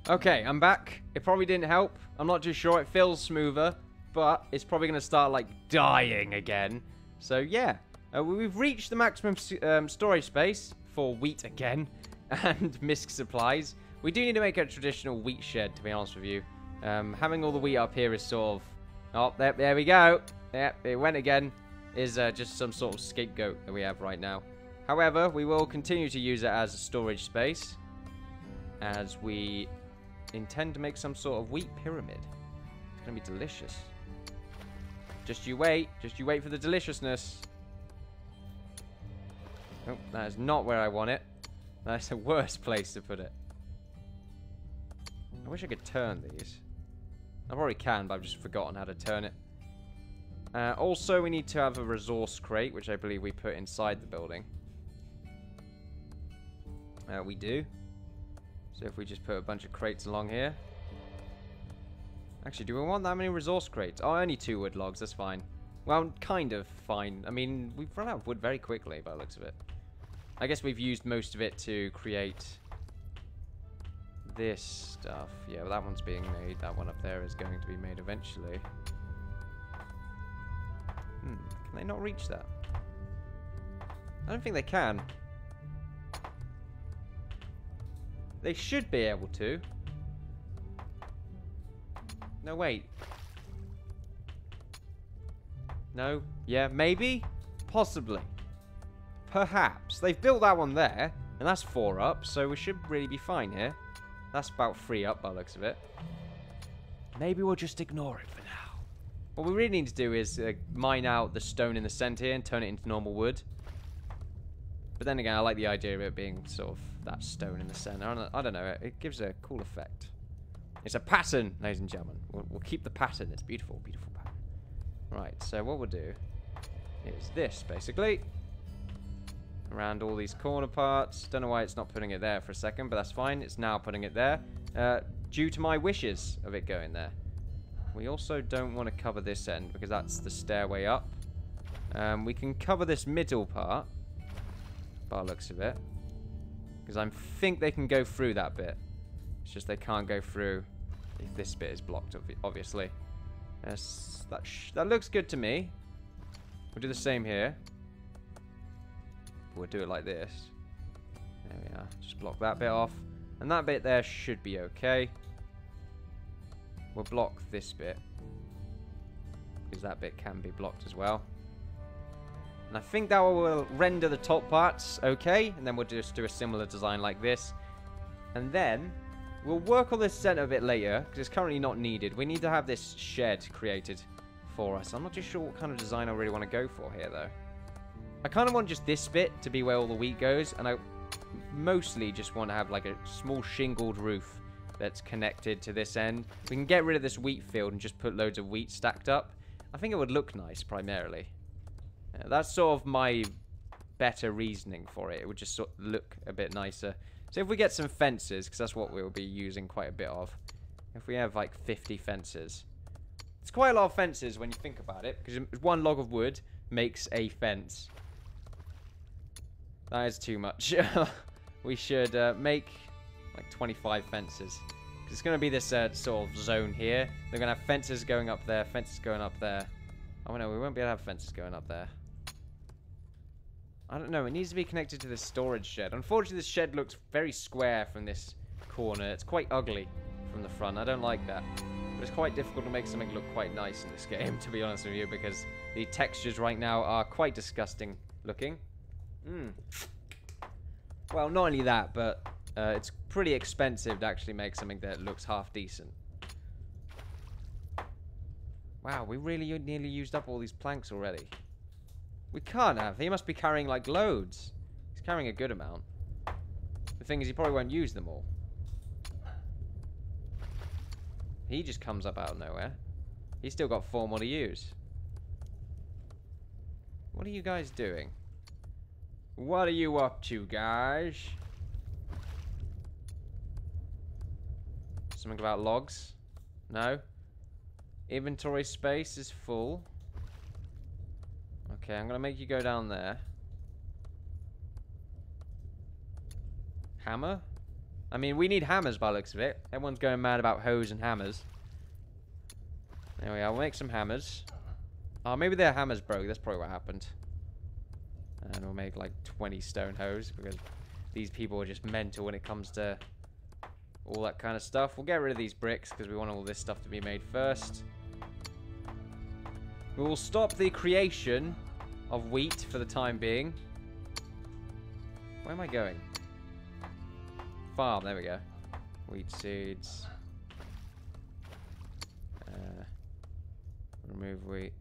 Okay, I'm back. It probably didn't help. I'm not too sure. It feels smoother, but it's probably going to start, like, dying again. So, yeah. We've reached the maximum storage space for wheat again and misc supplies. We do need to make a traditional wheat shed, to be honest with you. Having all the wheat up here is sort of... Oh, there we go. Yep, it went again. Is just some sort of scapegoat that we have right now. However, we will continue to use it as a storage space, as we intend to make some sort of wheat pyramid. It's going to be delicious. Just you wait for the deliciousness. Oh, that is not where I want it. That's the worst place to put it. I wish I could turn these. I probably can, but I've just forgotten how to turn it. Also, we need to have a resource crate, which I believe we put inside the building. We do. So if we just put a bunch of crates along here. Actually, do we want that many resource crates? Oh, only 2 wood logs, that's fine. Well, kind of fine. I mean, we've run out of wood very quickly by the looks of it. I guess we've used most of it to create this stuff. Yeah, well, that one's being made. That one up there is going to be made eventually. Can they not reach that? I don't think they can. They should be able to. No, wait. No? Yeah, maybe? Possibly. Perhaps. They've built that one there, and that's 4 up, so we should really be fine here. That's about 3 up by the looks of it. Maybe we'll just ignore it for now. What we really need to do is mine out the stone in the center here and turn it into normal wood. But then again, I like the idea of it being sort of that stone in the center. I don't know, it gives a cool effect. It's a pattern, ladies and gentlemen. We'll keep the pattern. It's beautiful, beautiful pattern. Right, so what we'll do is this, basically. Around all these corner parts. Don't know why it's not putting it there for a second, but that's fine. It's now putting it there. Due to my wishes of it going there. We also don't want to cover this end because that's the stairway up. We can cover this middle part, by the looks of it, because I think they can go through that bit. It's just they can't go through if this bit is blocked, obviously. That looks good to me. We'll do the same here. We'll do it like this. There we are. Just block that bit off. And that bit there should be okay. We'll block this bit, because that bit can be blocked as well. And I think that will render the top parts okay. And then we'll just do a similar design like this. And then we'll work on this center bit later, because it's currently not needed. We need to have this shed created for us. I'm not too sure what kind of design I really want to go for here, though. I kind of want just this bit to be where all the wheat goes. And I mostly just want to have like a small shingled roof that's connected to this end. We can get rid of this wheat field and just put loads of wheat stacked up. I think it would look nice, primarily. Yeah, that's sort of my better reasoning for it. It would just sort of look a bit nicer. So if we get some fences, because that's what we'll be using quite a bit of. If we have like 50 fences. It's quite a lot of fences when you think about it, because 1 log of wood makes a fence. That is too much. We should make like 25 fences. It's going to be this sort of zone here. They're going to have fences going up there, fences going up there. Oh no, we won't be able to have fences going up there. I don't know, it needs to be connected to this storage shed. Unfortunately, this shed looks very square from this corner. It's quite ugly from the front. I don't like that. But it's quite difficult to make something look quite nice in this game, to be honest with you, because the textures right now are quite disgusting looking. Well, not only that, but it's pretty expensive to actually make something that looks half decent. Wow, we really nearly used up all these planks already. We can't have. He must be carrying like loads. He's carrying a good amount. The thing is, he probably won't use them all. He just comes up out of nowhere. He's still got 4 more to use. What are you guys doing? What are you up to, guys? Something about logs? No? Inventory space is full. Okay, I'm going to make you go down there. Hammer? I mean, we need hammers by the looks of it. Everyone's going mad about hoes and hammers. There we are. We'll make some hammers. Oh, maybe their hammers broke. That's probably what happened. And we'll make like 20 stone hoes because these people are just mental when it comes to all that kind of stuff. We'll get rid of these bricks because we want all this stuff to be made first. We will stop the creation of wheat for the time being. Where am I going? Farm, there we go. Wheat seeds. Remove wheat.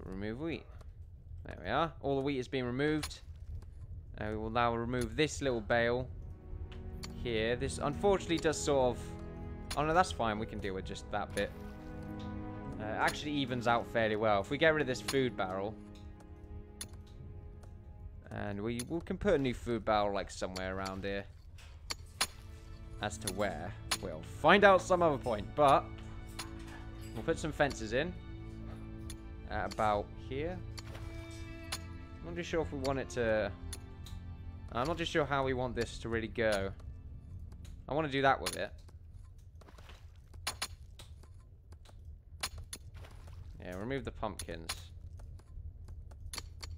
Remove wheat. There we are. All the wheat has been removed. We will now remove this little bale here. This unfortunately does sort of... Oh no, that's fine. We can deal with just that bit. Actually evens out fairly well. If we get rid of this food barrel... And we can put a new food barrel like somewhere around here. As to where, we'll find out some other point. But we'll put some fences in. At about here. I'm not too sure if we want it to... I'm not too sure how we want this to really go. I want to do that with it. Yeah, remove the pumpkins.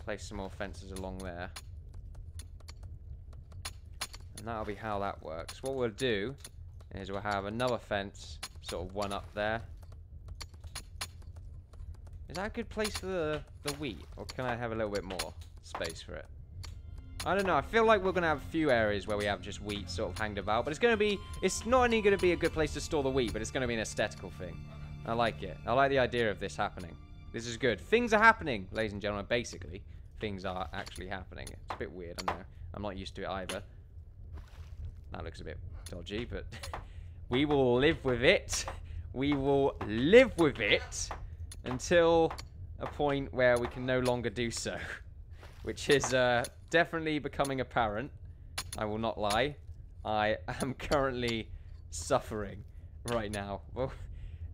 Place some more fences along there. And that'll be how that works. What we'll do is we'll have another fence, sort of one up there. Is that a good place for the wheat? Or can I have a little bit more space for it? I don't know. I feel like we're going to have a few areas where we have just wheat sort of hanged about. But it's going to be... It's not only going to be a good place to store the wheat, but it's going to be an aesthetical thing. I like it. I like the idea of this happening. This is good. Things are happening, ladies and gentlemen. Basically, things are actually happening. It's a bit weird, I know. I'm not used to it either. That looks a bit dodgy, but... we will live with it. We will live with it until a point where we can no longer do so. Which is definitely becoming apparent. I will not lie. I am currently suffering right now. Well,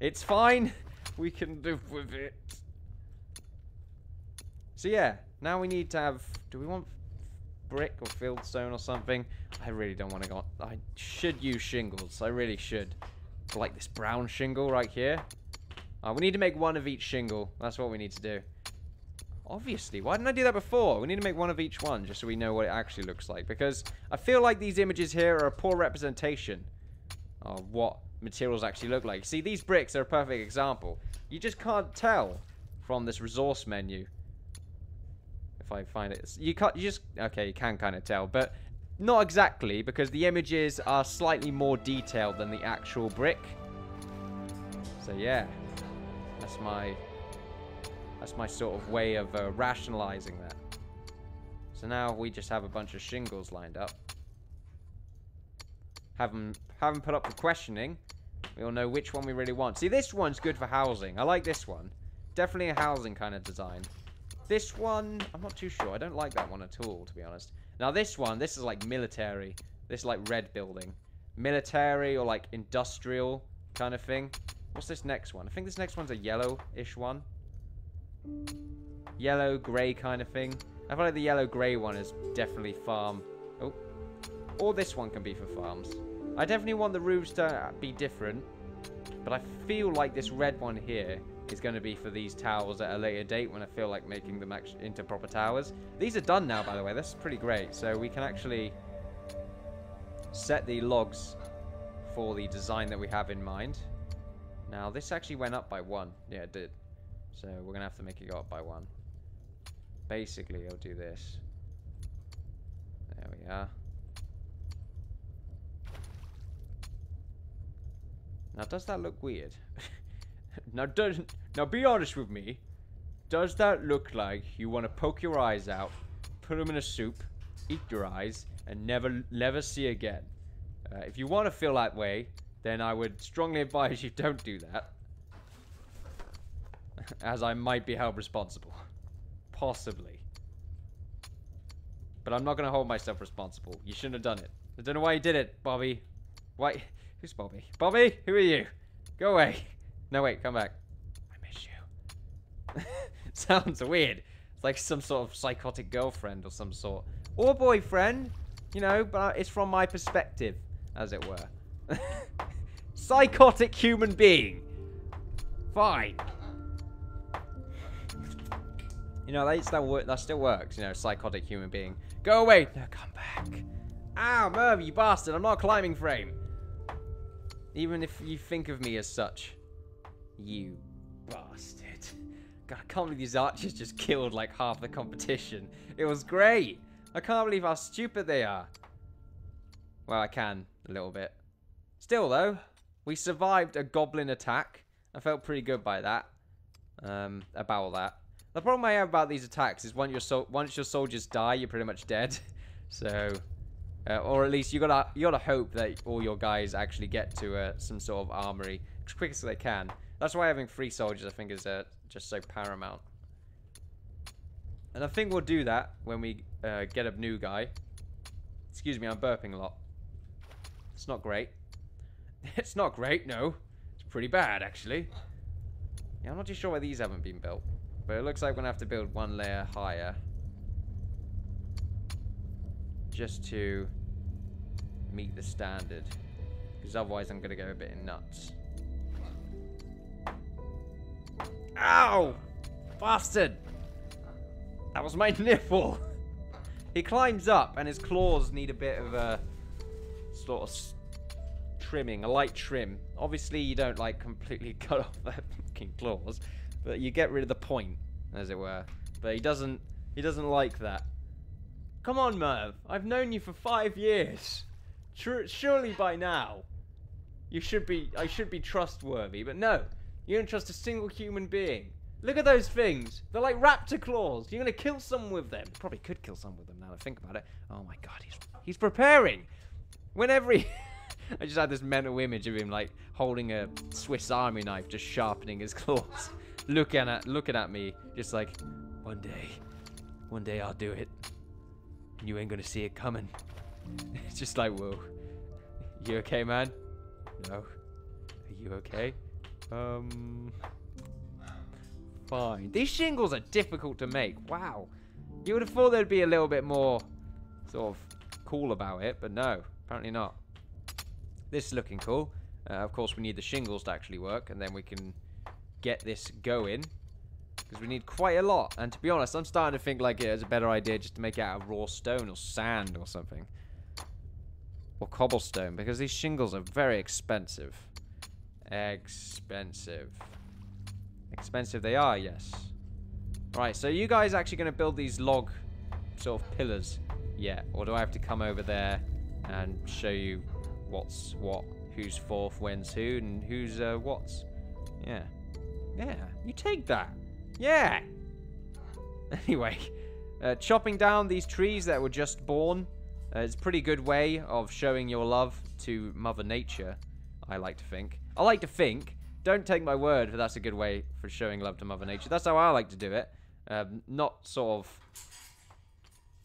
it's fine. We can live with it. So yeah, now we need to have... Do we want brick or fieldstone or something? I really don't want to go... I should use shingles. I really should. Like this brown shingle right here. We need to make one of each shingle. That's what we need to do. Obviously. Why didn't I do that before? We need to make one of each one just so we know what it actually looks like. Because I feel like these images here are a poor representation of what materials actually look like. See, these bricks are a perfect example. You just can't tell from this resource menu. If I find it. You just... Okay, you can kind of tell. But not exactly, because the images are slightly more detailed than the actual brick. So yeah. That's my sort of way of rationalizing that. So now we just have a bunch of shingles lined up. Have them put up for questioning. We'll know which one we really want. See, this one's good for housing. I like this one. Definitely a housing kind of design. This one, I'm not too sure. I don't like that one at all, to be honest. Now this one, this is like military. This is like red building. Military or like industrial kind of thing. What's this next one? I think this next one's a yellow-ish one. Yellow, grey kind of thing. I feel like the yellow-grey one is definitely farm. Oh. Or this one can be for farms. I definitely want the roofs to be different. But I feel like this red one here is going to be for these towers at a later date when I feel like making them into proper towers. These are done now, by the way. That's pretty great. So we can actually set the logs for the design that we have in mind. Now, this actually went up by 1. Yeah, it did. So we're going to have to make it go up by 1. Basically, I'll do this. There we are. Now, does that look weird? Now, be honest with me. Does that look like you want to poke your eyes out, put them in a soup, eat your eyes, and never see again? If you want to feel that way, then I would strongly advise you don't do that. As I might be held responsible. Possibly. But I'm not going to hold myself responsible. You shouldn't have done it. I don't know why you did it, Bobby. Why? Who's Bobby? Bobby? Who are you? Go away. No, wait. Come back. I miss you. Sounds weird. It's like some sort of psychotic girlfriend or some sort. or boyfriend, you know, but it's from my perspective, as it were. Psychotic human being. Fine. You know, that still works, you know, psychotic human being. Go away. No, come back. Ow, Merv, you bastard. I'm not a climbing frame. Even if you think of me as such. You bastard. God, I can't believe these archers just killed like half the competition. It was great. I can't believe how stupid they are. Well, I can, a little bit. Still, though, we survived a goblin attack. I felt pretty good by that. About all that. The problem I have about these attacks is once your soldiers die, you're pretty much dead. So, or at least you gotta hope that all your guys actually get to some sort of armory as quick as they can. That's why having 3 soldiers, I think, is just so paramount. And I think we'll do that when we get a new guy. Excuse me, I'm burping a lot. It's not great. It's not great, no. It's pretty bad, actually. Yeah, I'm not too sure why these haven't been built. But it looks like we're going to have to build 1 layer higher. Just to meet the standard. Because otherwise I'm going to go a bit nuts. Ow! Bastard! That was my nipple! He climbs up and his claws need a bit of a sort of trimming, a light trim. Obviously you don't like completely cut off their fucking claws, but you get rid of the point, as it were. But he doesn't like that. Come on, Merv. I've known you for 5 years. Surely by now I should be trustworthy, but no. You don't trust a single human being. Look at those things. They're like raptor claws. You're going to kill someone with them. Probably could kill someone with them now that I think about it. Oh my god, he's preparing. Whenever he... I just had this mental image of him like holding a Swiss Army knife, just sharpening his claws. looking at me, just like, one day I'll do it. You ain't going to see it coming. It's just like, whoa. You okay, man? No. Are you okay? Fine. These shingles are difficult to make. Wow. You would have thought they'd be a little bit more sort of cool about it, but no. Apparently not. This is looking cool. Of course, we need the shingles to actually work, and then we can get this going. Because we need quite a lot. And to be honest, I'm starting to think like it's a better idea just to make it out of raw stone or sand or something. Or cobblestone, because these shingles are very expensive. Expensive they are, yes. Right, so you guys actually going to build these log sort of pillars? Yeah, or do I have to come over there and show you what's what, who's fourth, when's who, and who's what's? Yeah. Yeah, you take that. Yeah. Anyway, chopping down these trees that were just born is a pretty good way of showing your love to Mother Nature, I like to think. I like to think. Don't take my word for that's a good way for showing love to Mother Nature. That's how I like to do it. Not sort of...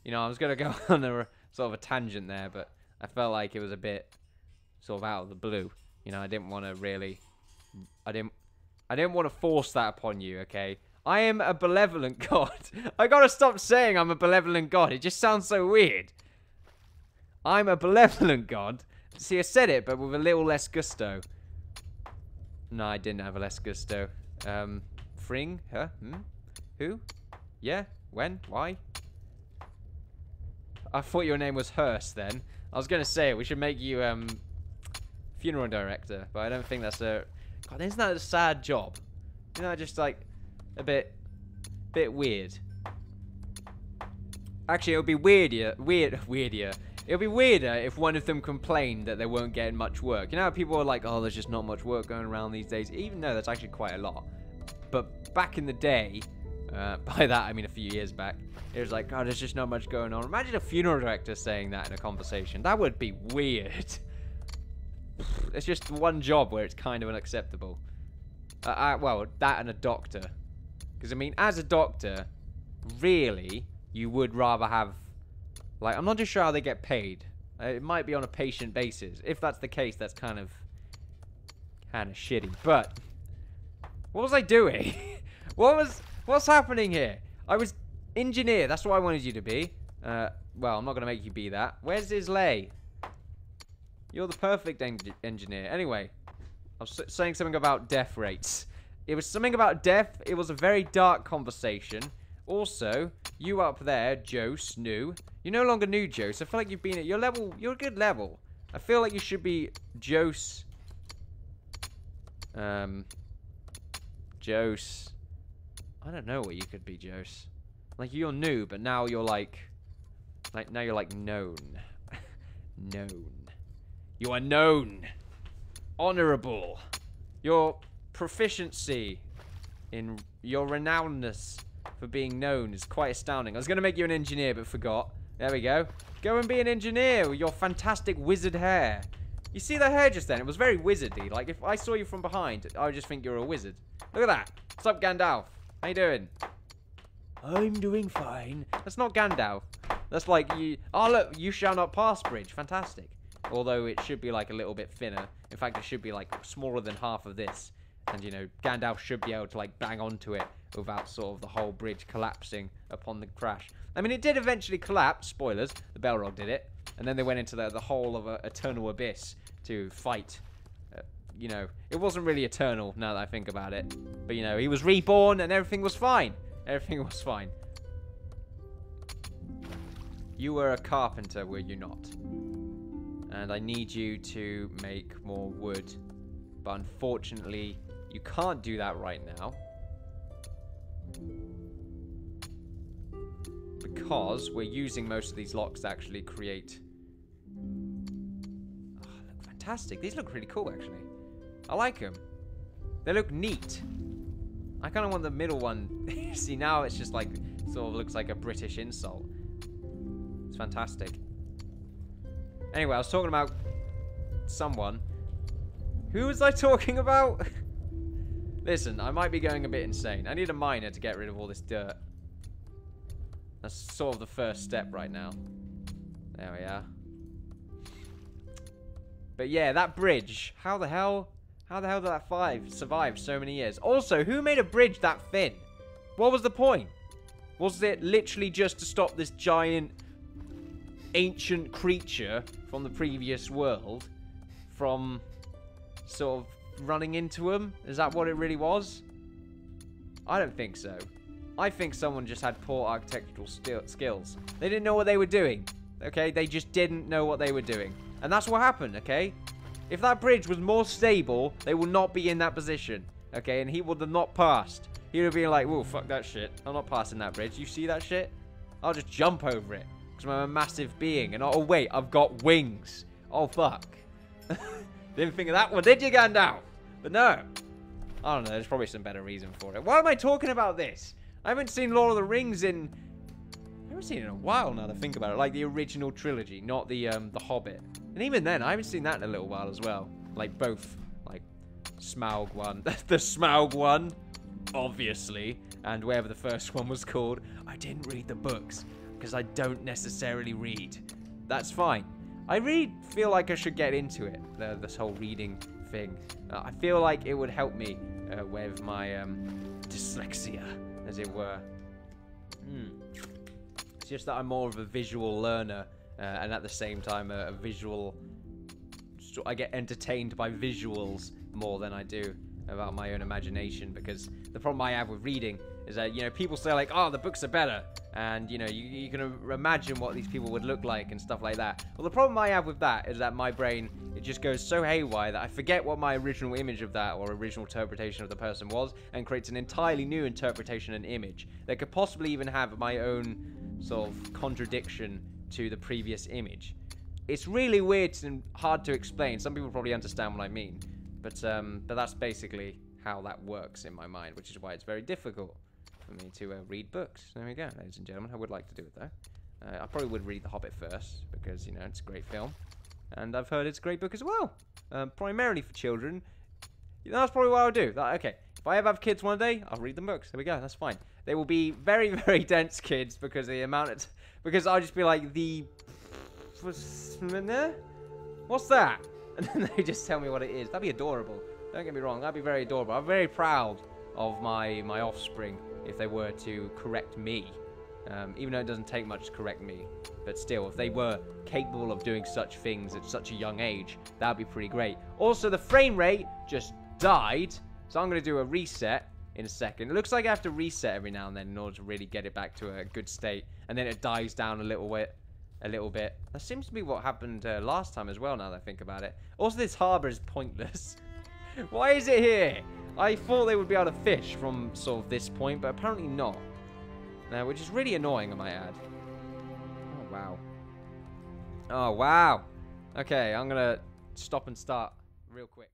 You know, I was going to go on a sort of a tangent there, but I felt like it was a bit sort of out of the blue. You know, I didn't want to really... I didn't want to force that upon you, okay? I am a benevolent god. I gotta stop saying I'm a benevolent god. It just sounds so weird. I'm a benevolent god. See, I said it, but with a little less gusto. No, I didn't have a less gusto. Fring? Huh? Who? Yeah? When? Why? I thought your name was Hearst then. I was gonna say, we should make you, funeral director, but I don't think that's a... God, isn't that a sad job? You know, just like, a bit weird. Actually, it would be weirder. It would be weirder if one of them complained that they weren't getting much work. You know how people are like, oh, there's just not much work going around these days, even though that's actually quite a lot. But back in the day, by that I mean a few years back, it was like, oh, there's just not much going on. Imagine a funeral director saying that in a conversation. That would be weird. It's just one job where it's kind of unacceptable. Well, that and a doctor. Because, I mean, as a doctor, really, you would rather have... Like, I'm not just sure how they get paid. It might be on a patient basis. If that's the case, that's kind of shitty. But, what was I doing? What's happening here? I was engineer. That's what I wanted you to be. Well, I'm not going to make you be that. Where's Islay? You're the perfect engineer. Anyway, I was saying something about death rates. It was something about death. It was a very dark conversation. Also, you up there, Jose, new. You're no longer new, Jose. I feel like you've been at your level. You're a good level. I feel like you should be Jose. Jose. I don't know what you could be, Jose. Like, you're new, but now you're like now you're like known. Known. You are known. Honorable. Your proficiency in your renownedness for being known is quite astounding. I was going to make you an engineer, but forgot. There we go. Go and be an engineer with your fantastic wizard hair. You see the hair just then? It was very wizardy. Like, if I saw you from behind, I would just think you're a wizard. Look at that. What's up, Gandalf? How you doing? I'm doing fine. That's not Gandalf. That's like you... Oh, look. You shall not pass bridge. Fantastic. Although it should be, like, a little bit thinner. In fact, it should be, like, smaller than half of this. And, you know, Gandalf should be able to, like, bang onto it without sort of the whole bridge collapsing upon the crash. I mean, it did eventually collapse. Spoilers. The Balrog did it. And then they went into the whole of Eternal Abyss to fight. You know, it wasn't really eternal now that I think about it. But, you know, he was reborn and everything was fine. Everything was fine. You were a carpenter, were you not? And I need you to make more wood. But unfortunately, you can't do that right now. Because we're using most of these locks to actually create... Oh, look fantastic. These look really cool, actually. I like them. They look neat. I kind of want the middle one. See, now it's just like, sort of looks like a British insult. It's fantastic. Anyway, I was talking about someone. Who was I talking about? Listen, I might be going a bit insane. I need a miner to get rid of all this dirt. That's sort of the first step right now. There we are. But yeah, that bridge. How the hell did that survive so many years? Also, who made a bridge that thin? What was the point? Was it literally just to stop this giant ancient creature from the previous world from sort of running into him? Is that what it really was? I don't think so. I think someone just had poor architectural skills. They didn't know what they were doing. Okay? They just didn't know what they were doing. And that's what happened, okay? If that bridge was more stable, they will not be in that position. Okay? And he would have not passed. He would have been like, whoa, fuck that shit. I'm not passing that bridge. You see that shit? I'll just jump over it. Because I'm a massive being. And oh, wait, I've got wings. Oh, fuck. Didn't think of that one, did you, Gandalf? But no. I don't know. There's probably some better reason for it. Why am I talking about this? I haven't seen Lord of the Rings in... I haven't seen it in a while now that I think about it. Like the original trilogy, not the Hobbit. And even then, I haven't seen that in a little while as well. Like both. Like Smaug one. The Smaug one, obviously. And whatever the first one was called. I didn't read the books. Because I don't necessarily read. That's fine. I really feel like I should get into it. This whole reading thing. I feel like it would help me with my dyslexia, as it were. It's just that I'm more of a visual learner, and at the same time a visual... I get entertained by visuals more than I do about my own imagination, because the problem I have with reading is that, you know, people say like, oh, the books are better, and, you know, you can imagine what these people would look like and stuff like that. Well, the problem I have with that is that my brain, it just goes so haywire that I forget what my original image of that or original interpretation of the person was, and creates an entirely new interpretation and image that could possibly even have my own sort of contradiction to the previous image. It's really weird and hard to explain. Some people probably understand what I mean, but that's basically how that works in my mind, which is why it's very difficult for me to read books. There we go, ladies and gentlemen. I would like to do it though. I probably would read The Hobbit first because, you know, it's a great film, and I've heard it's a great book as well. Primarily for children. You know, that's probably what I'll do. Okay, if I ever have kids one day, I'll read them books. There we go. That's fine. They will be very, very dense kids because of the amount of because I'll just be like what's that? And then they just tell me what it is. That'd be adorable. Don't get me wrong. That'd be very adorable. I'm very proud of my offspring if they were to correct me Even though it doesn't take much to correct me. But still, if they were capable of doing such things at such a young age, that would be pretty great. Also, the frame rate just died. So I'm going to do a reset in a second. It looks like I have to reset every now and then in order to really get it back to a good state. And then it dies down a little bit. That seems to be what happened last time as well, now that I think about it. Also, this harbor is pointless. Why is it here? I thought they would be able to fish from sort of this point, but apparently not. Now, which is really annoying, I might add. Oh, wow. Oh, wow. Okay, I'm going to stop and start real quick.